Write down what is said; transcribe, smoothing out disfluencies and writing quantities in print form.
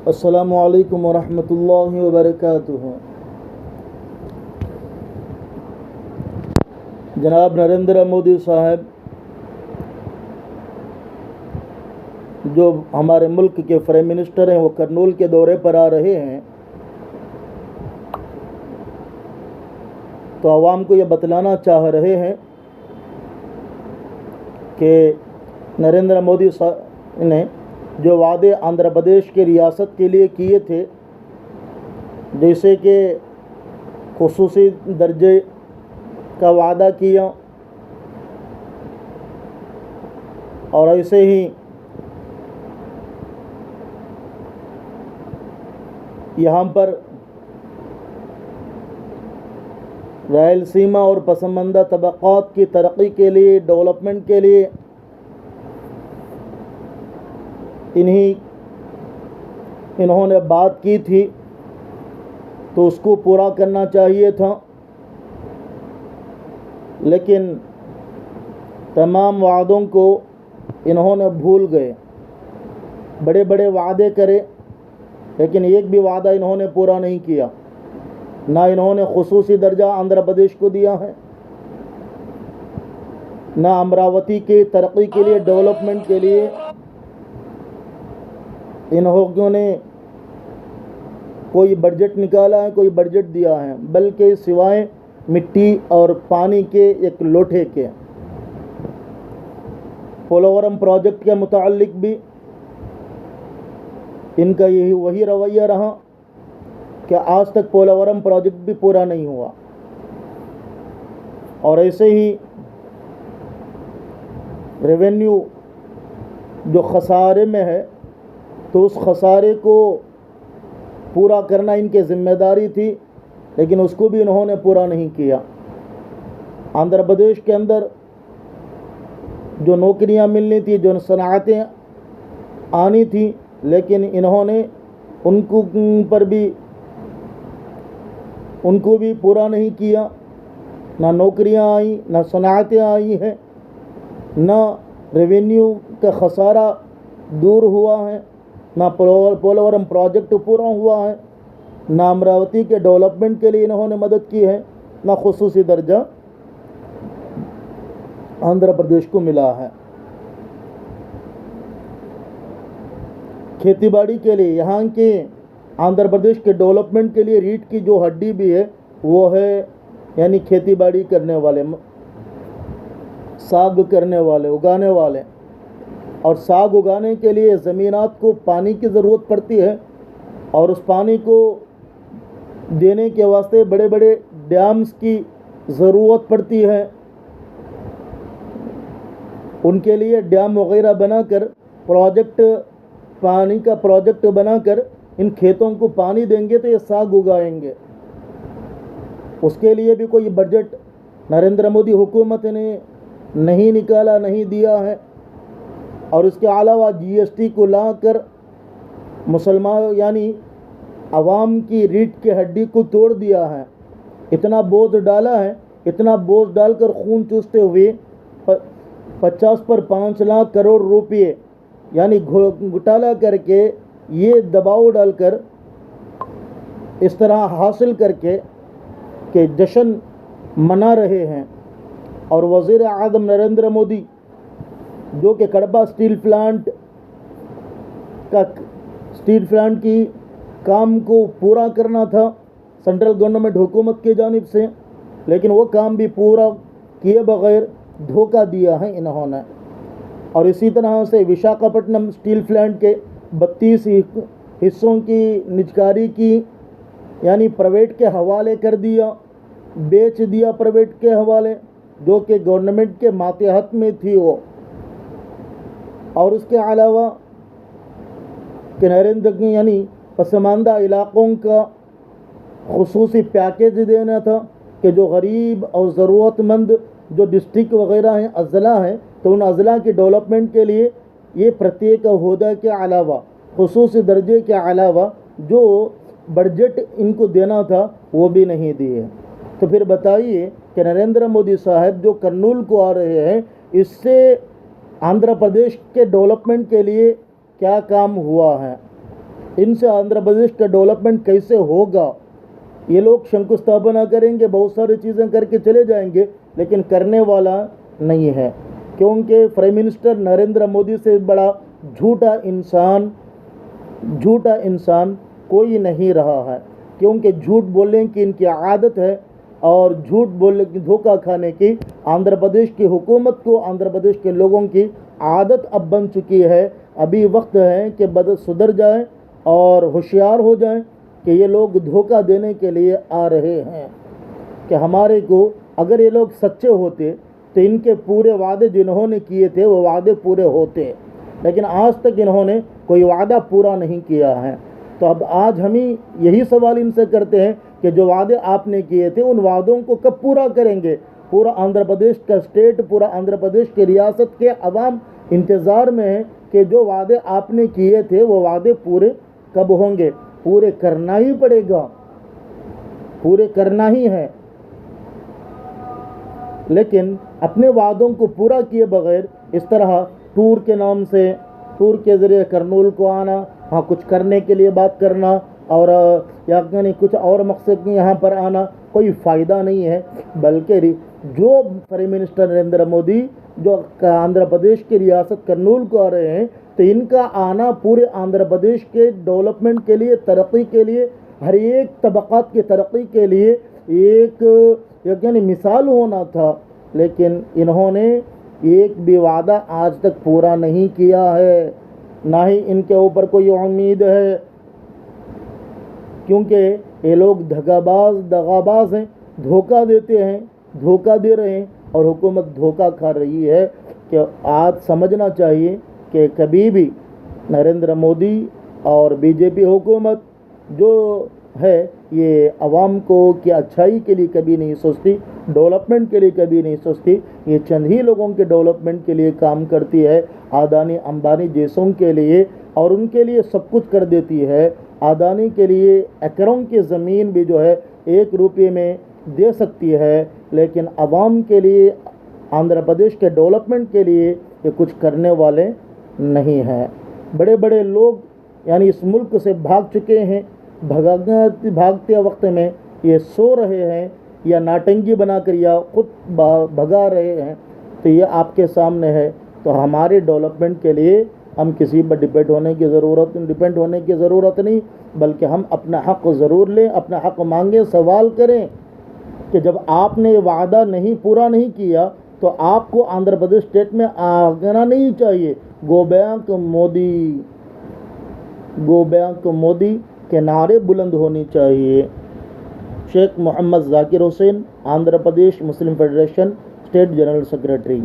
अस्सलामु अलैकुम वरहमतुल्लाहि वबरकातुहू। जनाब नरेंद्र मोदी साहब जो हमारे मुल्क के प्राइम मिनिस्टर हैं, वो करनूल के दौरे पर आ रहे हैं, तो आवाम को ये बतलाना चाह रहे हैं कि नरेंद्र मोदी साहब ने जो वादे आंध्र प्रदेश के रियासत के लिए किए थे, जैसे कि खुसूसी दर्जे का वादा किया, और ऐसे ही यहाँ पर रायलसीमा और पसमानदा तबक़ात की तरक्की के लिए, डेवलपमेंट के लिए इन्होंने बात की थी, तो उसको पूरा करना चाहिए था। लेकिन तमाम वादों को इन्होंने भूल गए। बड़े बड़े वादे करे, लेकिन एक भी वादा इन्होंने पूरा नहीं किया। ना इन्होंने खुसूसी दर्जा आंध्र प्रदेश को दिया है, ना अमरावती के तरक्की के लिए, डेवलपमेंट के लिए इन्होंने कोई बजट निकाला है, कोई बजट दिया है, बल्कि सिवाय मिट्टी और पानी के एक लोटे के। पोलवरम प्रोजेक्ट के मुताल्लिक भी इनका यही वही रवैया रहा कि आज तक पोलवरम प्रोजेक्ट भी पूरा नहीं हुआ। और ऐसे ही रेवेन्यू जो खसारे में है, तो उस खसारे को पूरा करना इनकी जिम्मेदारी थी, लेकिन उसको भी इन्होंने पूरा नहीं किया। आंध्र प्रदेश के अंदर जो नौकरियां मिलनी थी, जो सनातें आनी थी, लेकिन इन्होंने उनको भी पूरा नहीं किया। ना नौकरियां आई, ना सनातें आई हैं, ना रेवेन्यू का खसारा दूर हुआ है, ना पोलवरम प्रोजेक्ट पूरा हुआ है, ना अमरावती के डेवलपमेंट के लिए इन्होंने मदद की है, ना खुसूसी दर्जा आंध्र प्रदेश को मिला है। खेतीबाड़ी के लिए, यहाँ के आंध्र प्रदेश के डेवलपमेंट के लिए रीढ़ की जो हड्डी भी है, वो है यानी खेतीबाड़ी करने वाले, साग करने वाले, उगाने वाले। और साग उगाने के लिए ज़मीनात को पानी की ज़रूरत पड़ती है, और उस पानी को देने के वास्ते बड़े बड़े डैम्स की ज़रूरत पड़ती है। उनके लिए डैम वगैरह बनाकर, पानी का प्रोजेक्ट बनाकर इन खेतों को पानी देंगे तो ये साग उगाएंगे। उसके लिए भी कोई बजट नरेंद्र मोदी हुकूमत ने नहीं निकाला, नहीं दिया है। और इसके अलावा जीएसटी को लाकर मुसलमान यानी आवाम की रीढ़ की हड्डी को तोड़ दिया है। इतना बोझ डाला है, इतना बोझ डालकर खून चूसते हुए 50 पर 5 लाख करोड़ रुपये यानी घोटाला करके, ये दबाव डालकर, इस तरह हासिल करके कि जश्न मना रहे हैं। और वज़ीर आज़म नरेंद्र मोदी जो कि कड़बा स्टील प्लांट की काम को पूरा करना था सेंट्रल गवर्नमेंट हुकूमत की जानिब से, लेकिन वो काम भी पूरा किए बगैर धोखा दिया है इन्होंने। और इसी तरह से विशाखापट्टनम स्टील प्लांट के 32 हिस्सों की निजकारी की, यानी प्राइवेट के हवाले कर दिया, बेच दिया प्राइवेट के हवाले, जो कि गवर्नमेंट के मातहत में थी वो। और उसके अलावा कि नरेंद्र यानी पसमानदा इलाक़ों का खुसूसी पैकेज देना था कि जो गरीब और ज़रूरतमंद जो डिस्ट्रिक्ट वगैरह हैं, अज़ला हैं, तो उन अज़ला के डेवलपमेंट के लिए ये प्रत्येक ओहदा के अलावा, खुसूसी दर्जे के अलावा जो बजट इनको देना था, वो भी नहीं दिए। तो फिर बताइए कि नरेंद्र मोदी साहब जो करनूल को आ रहे हैं, इससे आंध्र प्रदेश के डेवलपमेंट के लिए क्या काम हुआ है। इनसे आंध्र प्रदेश का डेवलपमेंट कैसे होगा? ये लोग शंकुस्थापना करेंगे, बहुत सारी चीज़ें करके चले जाएंगे, लेकिन करने वाला नहीं है, क्योंकि प्राइम मिनिस्टर नरेंद्र मोदी से बड़ा झूठा इंसान कोई नहीं रहा है, क्योंकि झूठ बोलने की इनकी आदत है और झूठ बोलने की, धोखा खाने की आंध्र प्रदेश की हुकूमत को, आंध्र प्रदेश के लोगों की आदत अब बन चुकी है। अभी वक्त है कि सुधर जाए और होशियार हो जाएं कि ये लोग धोखा देने के लिए आ रहे हैं। कि हमारे को, अगर ये लोग सच्चे होते तो इनके पूरे वादे जिन्होंने किए थे वो वादे पूरे होते, लेकिन आज तक इन्होंने कोई वादा पूरा नहीं किया है। तो अब आज हम ही यही सवाल इनसे करते हैं कि जो वादे आपने किए थे उन वादों को कब पूरा करेंगे? पूरा आंध्र प्रदेश का स्टेट, पूरा आंध्र प्रदेश की रियासत के अवाम इंतज़ार में है कि जो वादे आपने किए थे वो वादे पूरे कब होंगे। पूरे करना ही पड़ेगा, पूरे करना ही है, लेकिन अपने वादों को पूरा किए बगैर इस तरह टूर के नाम से, टूर के ज़रिए करनूल को आना, हाँ कुछ करने के लिए बात करना और यानी कुछ और मकसद में यहाँ पर आना, कोई फ़ायदा नहीं है। बल्कि जो प्राइम मिनिस्टर नरेंद्र मोदी जो आंध्र प्रदेश की रियासत करनूल को आ रहे हैं, तो इनका आना पूरे आंध्र प्रदेश के डेवलपमेंट के लिए, तरक्की के लिए, हर एक तबक़ात की तरक्की के लिए एक यानी मिसाल होना था। लेकिन इन्होंने एक भी वादा आज तक पूरा नहीं किया है, ना ही इनके ऊपर कोई उम्मीद है, क्योंकि ये लोग दगाबाज हैं, धोखा देते हैं, धोखा दे रहे हैं और हुकूमत धोखा खा रही है। कि आज समझना चाहिए कि कभी भी नरेंद्र मोदी और बीजेपी हुकूमत जो है ये अवाम को की अच्छाई के लिए कभी नहीं सोचती, डेवलपमेंट के लिए कभी नहीं सोचती। ये चंद ही लोगों के डेवलपमेंट के लिए काम करती है, अदानी अंबानी जैसों के लिए, और उनके लिए सब कुछ कर देती है। अदानी के लिए एकड़ों की ज़मीन भी जो है 1 रुपये में दे सकती है, लेकिन अवाम के लिए, आंध्र प्रदेश के डेवलपमेंट के लिए ये कुछ करने वाले नहीं हैं। बड़े बड़े लोग यानी इस मुल्क से भाग चुके हैं, भागते वक्त में ये सो रहे हैं या नाटंगी बनाकर या खुद भगा रहे हैं, तो ये आपके सामने है। तो हमारे डेवलपमेंट के लिए हम किसी पर डिपेंड होने की ज़रूरत नहीं, बल्कि हम अपना हक़ ज़रूर लें, अपना हक़ मांगें, सवाल करें कि जब आपने वादा पूरा नहीं किया तो आपको आंध्र प्रदेश स्टेट में आना नहीं चाहिए। गो बैक मोदी के नारे बुलंद होने चाहिए। शेख मोहम्मद जाकिर हुसैन, आंध्र प्रदेश मुस्लिम फेडरेशन स्टेट जनरल सेक्रेटरी।